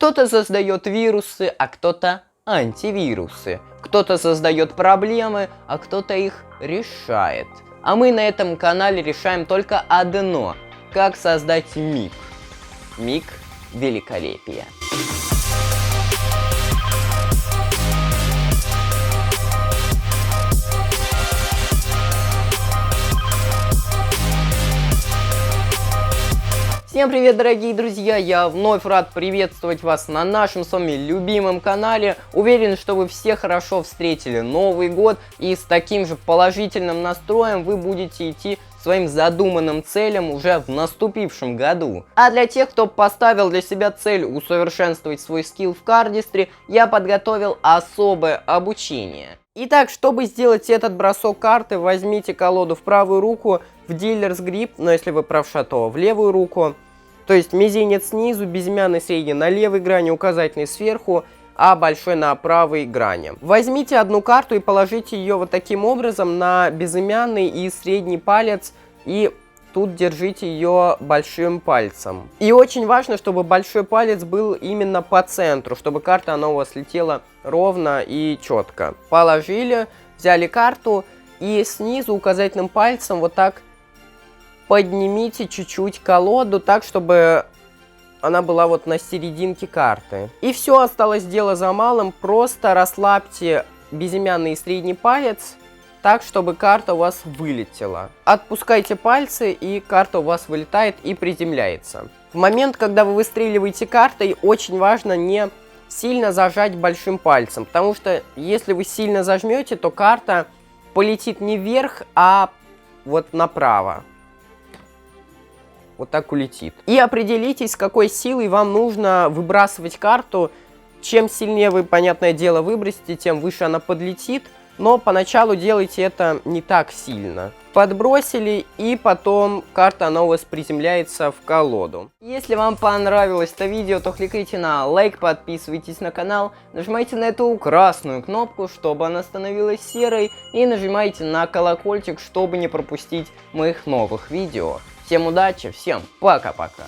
Кто-то создает вирусы, а кто-то антивирусы. Кто-то создает проблемы, а кто-то их решает. А мы на этом канале решаем только одно: как создать миг. Миг великолепия. Всем привет, дорогие друзья! Я вновь рад приветствовать вас на нашем с вами любимом канале. Уверен, что вы все хорошо встретили Новый год и с таким же положительным настроем вы будете идти своим задуманным целям уже в наступившем году. А для тех, кто поставил для себя цель усовершенствовать свой скилл в кардистре, я подготовил особое обучение. Итак, чтобы сделать этот бросок карты, возьмите колоду в правую руку, в дилерс грип, но если вы правша, то в левую руку. То есть мизинец снизу, безымянный средний на левой грани, указательный сверху, а большой на правой грани. Возьмите одну карту и положите ее вот таким образом на безымянный и средний палец, и тут держите ее большим пальцем. И очень важно, чтобы большой палец был именно по центру, чтобы карта она у вас летела ровно и четко. Положили, взяли карту и снизу указательным пальцем вот так поднимите чуть-чуть колоду, так, чтобы она была вот на серединке карты. И все, осталось дело за малым. Просто расслабьте безымянный и средний палец так, чтобы карта у вас вылетела. Отпускайте пальцы, и карта у вас вылетает и приземляется. В момент, когда вы выстреливаете картой, очень важно не сильно зажать большим пальцем, потому что если вы сильно зажмете, то карта полетит не вверх, а вот направо. Вот так улетит. И определитесь, с какой силой вам нужно выбрасывать карту. Чем сильнее вы, понятное дело, выбросите, тем выше она подлетит. Но поначалу делайте это не так сильно. Подбросили, и потом карта она у вас приземляется в колоду. Если вам понравилось это видео, то кликайте на лайк, подписывайтесь на канал, нажимайте на эту красную кнопку, чтобы она становилась серой, и нажимайте на колокольчик, чтобы не пропустить моих новых видео. Всем удачи, всем пока-пока!